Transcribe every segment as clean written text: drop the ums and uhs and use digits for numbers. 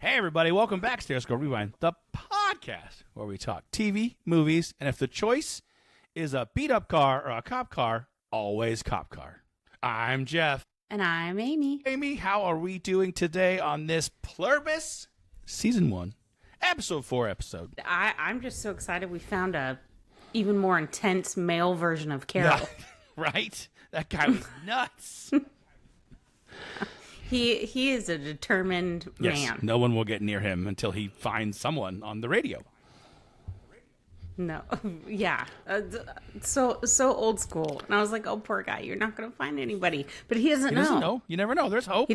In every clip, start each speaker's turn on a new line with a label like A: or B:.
A: Hey, everybody. Welcome back to Stereoscope Rewind, the podcast where we talk TV, movies, and if the choice is a beat-up car or a cop car, always cop car. I'm Jeff.
B: And I'm Amy.
A: Amy, how are we doing today on this Pluribus Season 1, Episode 4 episode?
B: I'm just so excited we found a even more intense male version of Carol.
A: Yeah, right? That guy was nuts.
B: He is a determined man.
A: No one will get near him until he finds someone on the radio.
B: No, yeah, so old school. And I was like, oh, poor guy, you're not going to find anybody. But he doesn't know.
A: Doesn't know. You never know. There's hope.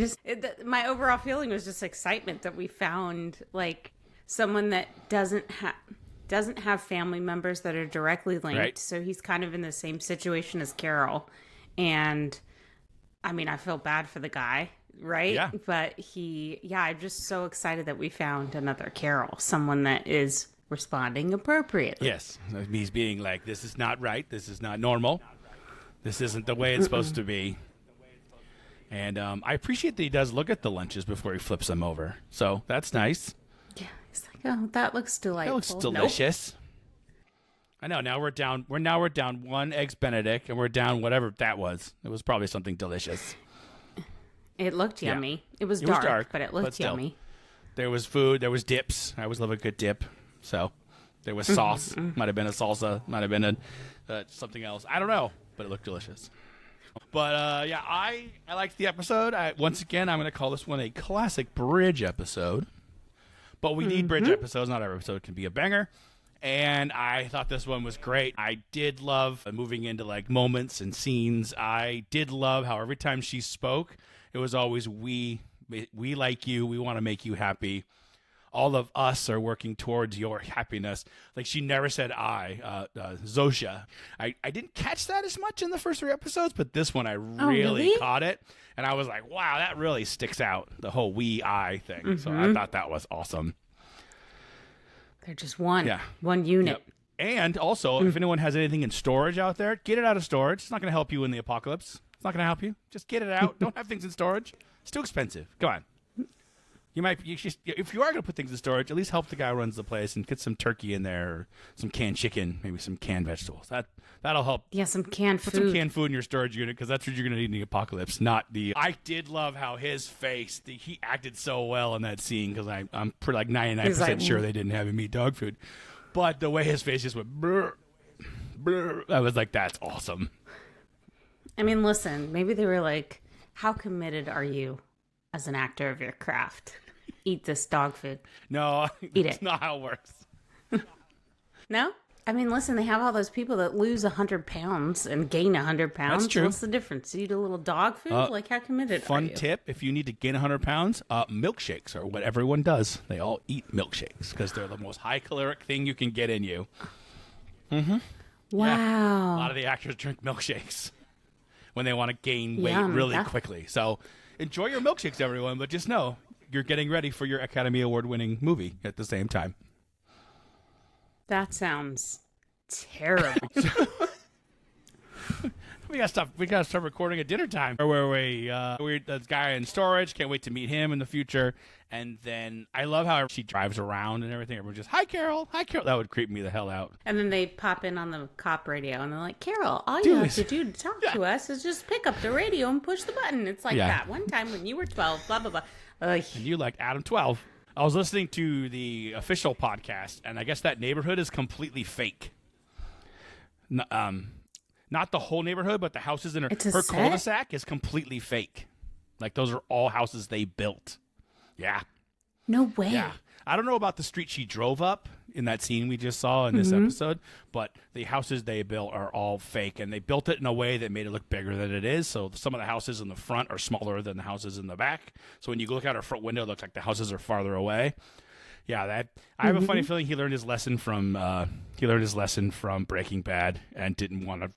B: My overall feeling was just excitement that we found like someone that doesn't have family members that are directly linked.
A: Right.
B: So he's kind of in the same situation as Carol. And I mean, I feel bad for the guy. Right?
A: Yeah.
B: But I'm just so excited that we found another Carol, someone that is responding appropriately.
A: Yes. He's being like, this is not right. This is not normal. This isn't the way it's supposed to be. And I appreciate that he does look at the lunches before he flips them over. So that's nice.
B: Yeah. He's like, oh, that looks delightful.
A: That looks delicious. Nope. I know. Now we're down one Eggs Benedict, and we're down whatever that was. It was probably something delicious.
B: It looked yummy.
A: Yeah.
B: It was dark, but it looked yummy.
A: There was food. There was dips. I always love a good dip. So there was sauce. Might have been a salsa. Might have been something else. I don't know, but it looked delicious. But I liked the episode. Once again, I'm going to call this one a classic bridge episode. But we need bridge episodes. Not every episode can be a banger. And I thought this one was great. I did love moving into like moments and scenes. I did love how every time she spoke, it was always we like you. We want to make you happy. All of us are working towards your happiness. Like she never said I, Zosha. I didn't catch that as much in the first 3 episodes, but this one I really caught it. And I was like, wow, that really sticks out, the whole we, I thing. So I thought that was awesome.
B: They're just one unit.
A: Yep. And also, if anyone has anything in storage out there, get it out of storage. It's not going to help you in the apocalypse. It's not going to help you. Just get it out. Don't have things in storage. It's too expensive. Come on. If you are going to put things in storage, at least help the guy who runs the place and get some turkey in there, or some canned chicken, maybe some canned vegetables. That'll help.
B: Yeah, some canned food.
A: Put some canned food in your storage unit, because that's what you're going to need in the apocalypse. Not the. I did love how his face. He acted so well in that scene, because I'm pretty like 99% sure they didn't have him eat dog food, but the way his face just went brr, brr, I was like, that's awesome.
B: I mean, listen, maybe they were like, how committed are you as an actor of your craft? Eat this dog food.
A: No,
B: eat
A: that's
B: it.
A: not how it works.
B: No? I mean, listen, they have all those people that lose 100 pounds and gain 100 pounds.
A: That's true.
B: What's the difference? You eat a little dog food? Like, how committed are you?
A: Fun tip, if you need to gain 100 pounds, milkshakes are what everyone does. They all eat milkshakes because they're the most high-caloric thing you can get in you. Mm-hmm.
B: Wow.
A: Yeah. A lot of the actors drink milkshakes when they want to gain weight really quickly. So enjoy your milkshakes, everyone, but just know you're getting ready for your Academy Award-winning movie at the same time.
B: That sounds terrible.
A: We gotta start recording at dinner time. Where we're this guy in storage. Can't wait to meet him in the future. And then I love how she drives around and everything. Everyone's just, hi, Carol. Hi, Carol. That would creep me the hell out.
B: And then they pop in on the cop radio and they're like, Carol, all you have to do to talk to us is just pick up the radio and push the button. It's like that one time when you were 12, blah, blah, blah.
A: And you like Adam 12. I was listening to the official podcast, and I guess that neighborhood is completely fake. Not the whole neighborhood, but the houses in her cul-de-sac is completely fake. Like, those are all houses they built. Yeah.
B: No way.
A: Yeah. I don't know about the street she drove up in that scene we just saw in this episode, but the houses they built are all fake, and they built it in a way that made it look bigger than it is. So some of the houses in the front are smaller than the houses in the back. So when you look out her front window, it looks like the houses are farther away. Yeah, I have a funny feeling he learned his lesson from Breaking Bad and didn't want to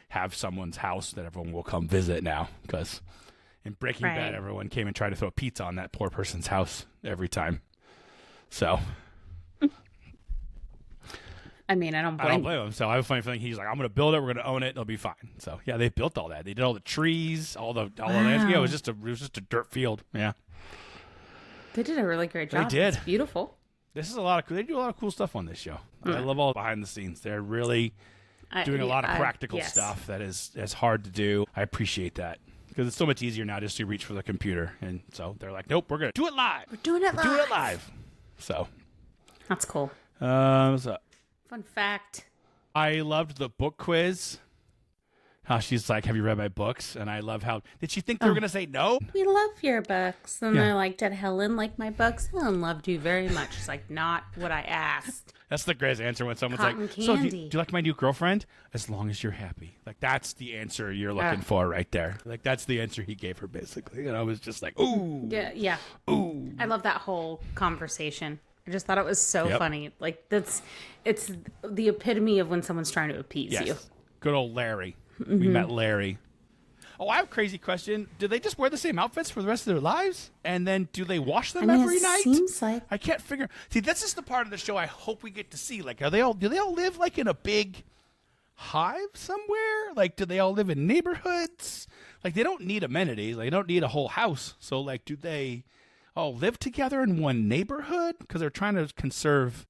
A: have someone's house that everyone will come visit now, because in Breaking Bad, everyone came and tried to throw pizza on that poor person's house every time. So,
B: I mean, I don't blame
A: him. So I have a funny feeling he's like, I'm going to build it. We're going to own it. It'll be fine. So yeah, they built all that. They did all the trees, all the landscape. Yeah, it was just a dirt field. Yeah.
B: They did a really great job.
A: They did.
B: It's beautiful.
A: This is they do a lot of cool stuff on this show. I love all the behind the scenes. They're really doing a lot of practical stuff that is hard to do. I appreciate that because it's so much easier now just to reach for the computer. And so they're like, nope, we're going to do it live.
B: We're doing it
A: live. So
B: that's cool.
A: What's up?
B: Fun fact.
A: I loved the book quiz. How she's like, have you read my books? And I love how, did she think they were going to say no?
B: We love your books. And they're like, did Helen like my books? Helen loved you very much. It's like, not what I asked.
A: That's the greatest answer when someone's
B: Cotton
A: like,
B: candy.
A: so do you like my new girlfriend? As long as you're happy. Like, that's the answer you're looking for right there. Like, that's the answer he gave her, basically. And I was just like, ooh.
B: Yeah.
A: Ooh.
B: I love that whole conversation. I just thought it was so funny. Like, it's the epitome of when someone's trying to appease you.
A: Good old Larry. We met Larry. Oh, I have a crazy question. Do they just wear the same outfits for the rest of their lives? And then do they wash them every night?
B: Seems like.
A: I can't figure. See, this is the part of the show I hope we get to see. Like, do they all live like in a big hive somewhere? Like, do they all live in neighborhoods? Like, they don't need amenities. They don't need a whole house. So, like, do they all live together in one neighborhood? Because they're trying to conserve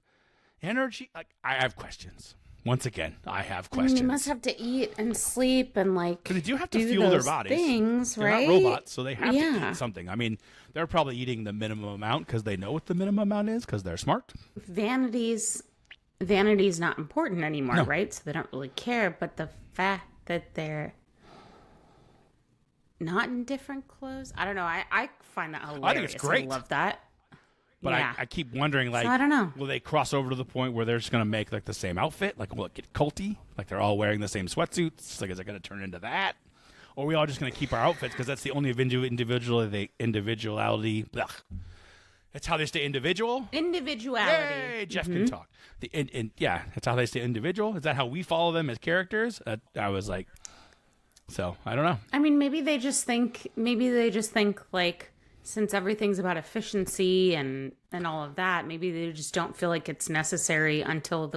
A: energy. Like, I have questions. Once again, I have questions.
B: They must have to eat and sleep and like.
A: Because they do have to fuel their bodies.
B: Things,
A: they're
B: right?
A: not robots, so they have to eat something. I mean, they're probably eating the minimum amount because they know what the minimum amount is because they're smart. Vanity's
B: not important anymore, right? So they don't really care. But the fact that they're not in different clothes, I don't know. I find that hilarious.
A: I think it's great.
B: I love that.
A: But I keep wondering, like,
B: so I don't know.
A: Will they cross over to the point where they're just going to make, like, the same outfit? Like, will it get culty? Like, they're all wearing the same sweatsuits? Like, is it going to turn into that? Or are we all just going to keep our outfits because that's the only individuality. That's how they stay individual?
B: Individuality.
A: Yay, Jeff can talk. That's how they stay individual. Is that how we follow them as characters? I was like, so, I don't know.
B: I mean, maybe they just think, like, since everything's about efficiency and all of that, maybe they just don't feel like it's necessary until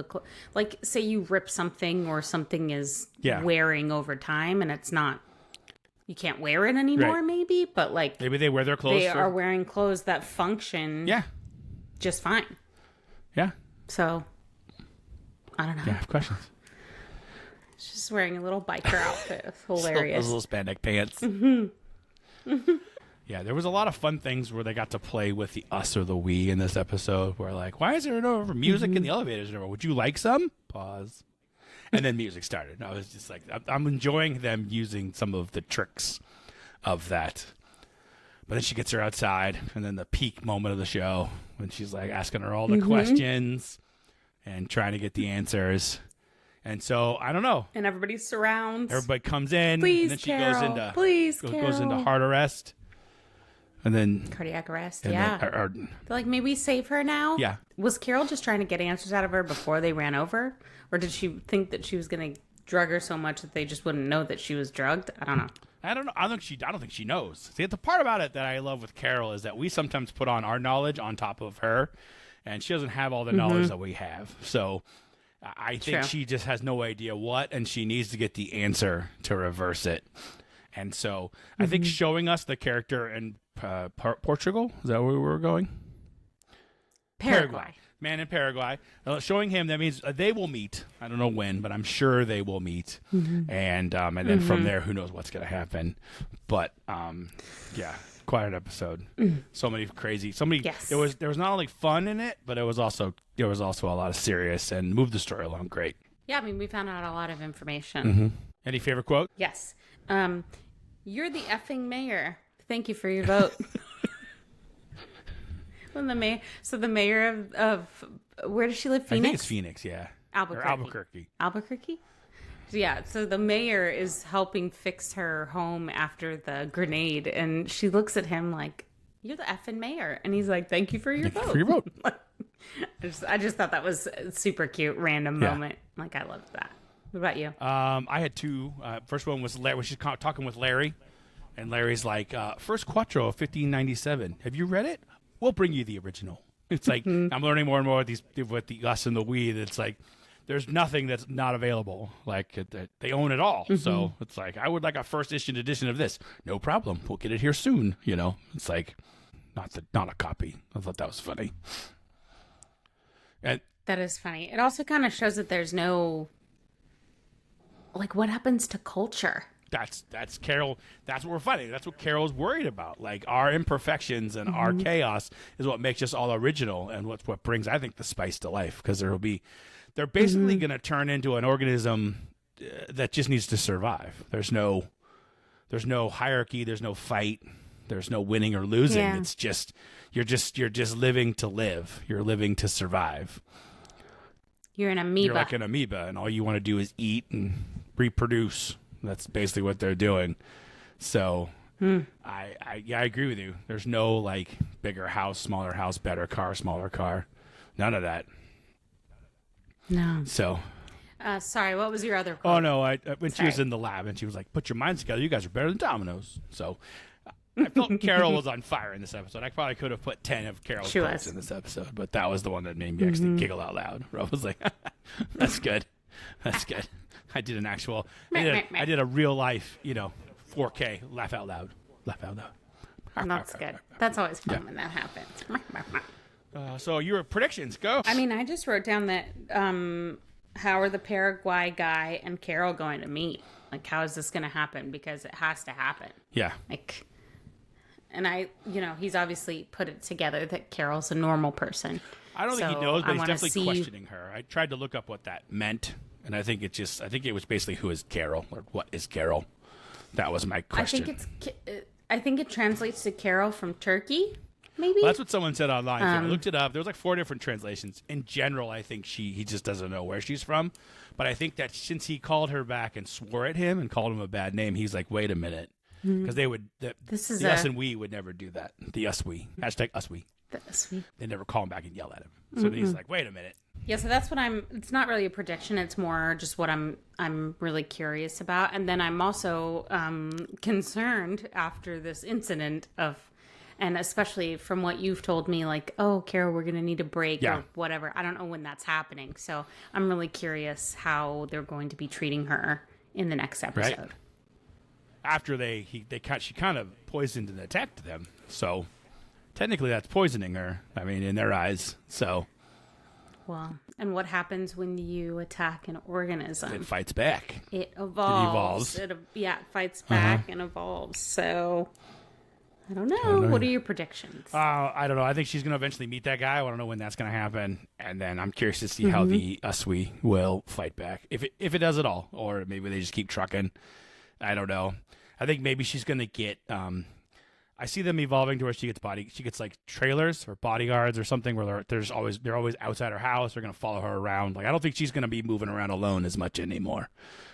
B: like, say you rip something or something is wearing over time and it's not, you can't wear it anymore, maybe, but like.
A: Maybe they wear their clothes.
B: They are wearing clothes that function.
A: Yeah.
B: Just fine.
A: Yeah.
B: So, I don't know.
A: Yeah, I have questions.
B: She's wearing a little biker outfit. It's hilarious.
A: Those little spandex pants. Yeah, there was a lot of fun things where they got to play with the us or the we in this episode. Where like, why is there no music in the elevators anymore? Would you like some? Pause. And then music started. And I was just like, I'm enjoying them using some of the tricks of that. But then she gets her outside, and then the peak moment of the show when she's like asking her all the questions and trying to get the answers. And so I don't know.
B: And everybody surrounds.
A: Everybody comes in.
B: Please,
A: and then she
B: Carol.
A: goes into heart arrest. And then
B: cardiac arrest,
A: They're
B: like, maybe save her now?
A: Yeah.
B: Was Carol just trying to get answers out of her before they ran over? Or did she think that she was going to drug her so much that they just wouldn't know that she was drugged? I don't know.
A: I don't know. I don't think she knows. See, the part about it that I love with Carol is that we sometimes put on our knowledge on top of her, and she doesn't have all the knowledge that we have. So I think she just has no idea what, and she needs to get the answer to reverse it. And so I think showing us the character in Portugal, is that where we were going?
B: Paraguay.
A: Man in Paraguay. Showing him, that means they will meet. I don't know when, but I'm sure they will meet. And then from there, who knows what's going to happen. But, quite an episode. So many crazy.
B: Yes.
A: There was not only fun in it, but there was also a lot of serious and moved the story along great.
B: Yeah, I mean, we found out a lot of information.
A: Any favorite quote?
B: Yes. You're the effing mayor. Thank you for your vote. When the mayor of where does she live? Phoenix?
A: I think it's Phoenix, yeah.
B: Albuquerque. Albuquerque? Yeah, so the mayor is helping fix her home after the grenade, and she looks at him like, you're the effing mayor. And he's like, thank you for your vote.
A: For your vote.
B: I just thought that was a super cute, random moment. Like, I loved that. What about you?
A: I had two. First one was Larry, when she's talking with Larry, and Larry's like, first Quattro of 1597. Have you read it? We'll bring you the original. It's like, I'm learning more and more with the us and the we. That's like, there's nothing that's not available. Like, they own it all. So it's like, I would like a first edition of this. No problem. We'll get it here soon. You know, it's like, not a copy. I thought that was funny. And
B: That is funny. It also kind of shows that there's no, like, what happens to culture?
A: that's Carol. That's what we're fighting. That's what Carol's worried about. Like, our imperfections and our chaos is what makes us all original, and what brings, I think, the spice to life. Because they're basically going to turn into an organism that just needs to survive. There's no hierarchy. There's no fight. There's no winning or losing.
B: Yeah.
A: It's just you're just living to live. You're living to survive.
B: You're an amoeba.
A: You're like an amoeba, and all you want to do is eat and reproduce. That's basically what they're doing. So I agree with you. There's no like bigger house, smaller house, better car, smaller car. None of that.
B: No.
A: So.
B: Sorry, what was your other quote?
A: Oh no! When she was in the lab and she was like, "Put your minds together. You guys are better than dominoes." So I felt Carol was on fire in this episode. I probably could have put 10 of Carol's quotes in this episode, but that was the one that made me actually giggle out loud. Where I was like, "That's good. That's good." I did an actual. I did a real life, 4K laugh out loud. Laugh out loud.
B: That's good. That's always fun when that happens.
A: So your predictions go.
B: I mean, I just wrote down that how are the Paraguay guy and Carol going to meet? Like, how is this going to happen? Because it has to happen.
A: Yeah.
B: Like, and he's obviously put it together that Carol's a normal person.
A: I don't think he knows, but he's definitely
B: see
A: questioning her. I tried to look up what that meant, and I think it was basically who is Carol, or what is Carol? That was my question.
B: I think it translates to Carol from Turkey. Maybe?
A: Well, that's what someone said online. So I looked it up. There was like 4 different translations. In general, I think he just doesn't know where she's from. But I think that since he called her back and swore at him and called him a bad name, he's like, wait a minute. Because the us and we would never do that. The us we. Hashtag us we.
B: The us we.
A: They never call him back and yell at him. So then he's like, wait a minute.
B: Yeah, so that's what it's not really a prediction. It's more just what I'm really curious about. And then I'm also concerned after this incident and especially from what you've told me, like, oh, Carol, we're going to need a break or whatever. I don't know when that's happening. So I'm really curious how they're going to be treating her in the next episode.
A: Right. After she kind of poisoned and attacked them. So technically that's poisoning her. I mean, in their eyes. So.
B: Well, and what happens when you attack an organism?
A: It fights back.
B: It evolves. It fights back and evolves. So I don't know. What are your predictions?
A: I don't know. I think she's going to eventually meet that guy. I don't know when that's going to happen. And then I'm curious to see how the Uswe will fight back. If it does at all. Or maybe they just keep trucking. I don't know. I think maybe she's going to get... I see them evolving to where she gets like trailers or bodyguards or something where they're always outside her house. They're going to follow her around. Like, I don't think she's going to be moving around alone as much anymore.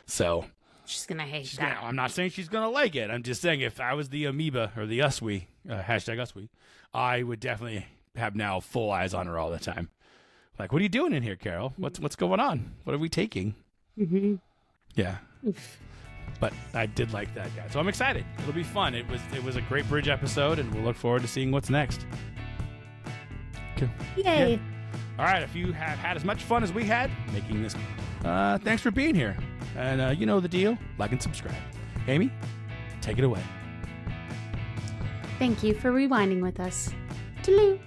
A: So... She's going to hate that. I'm not saying she's going to like it. I'm just saying if I was the amoeba or the Uswe, hashtag Uswe, I would definitely have now full eyes on her all the time. Like, what are you doing in here, Carol? What's going on? What are we taking? Mm-hmm. Yeah. But I did like that guy. So I'm excited. It'll be fun. It was a great bridge episode, and we'll look forward to seeing what's next. Okay.
B: Yay.
A: Yeah. All right. If you have had as much fun as we had making this, thanks for being here. And you know the deal. Like and subscribe. Amy, take it away.
B: Thank you for rewinding with us. Toodaloo.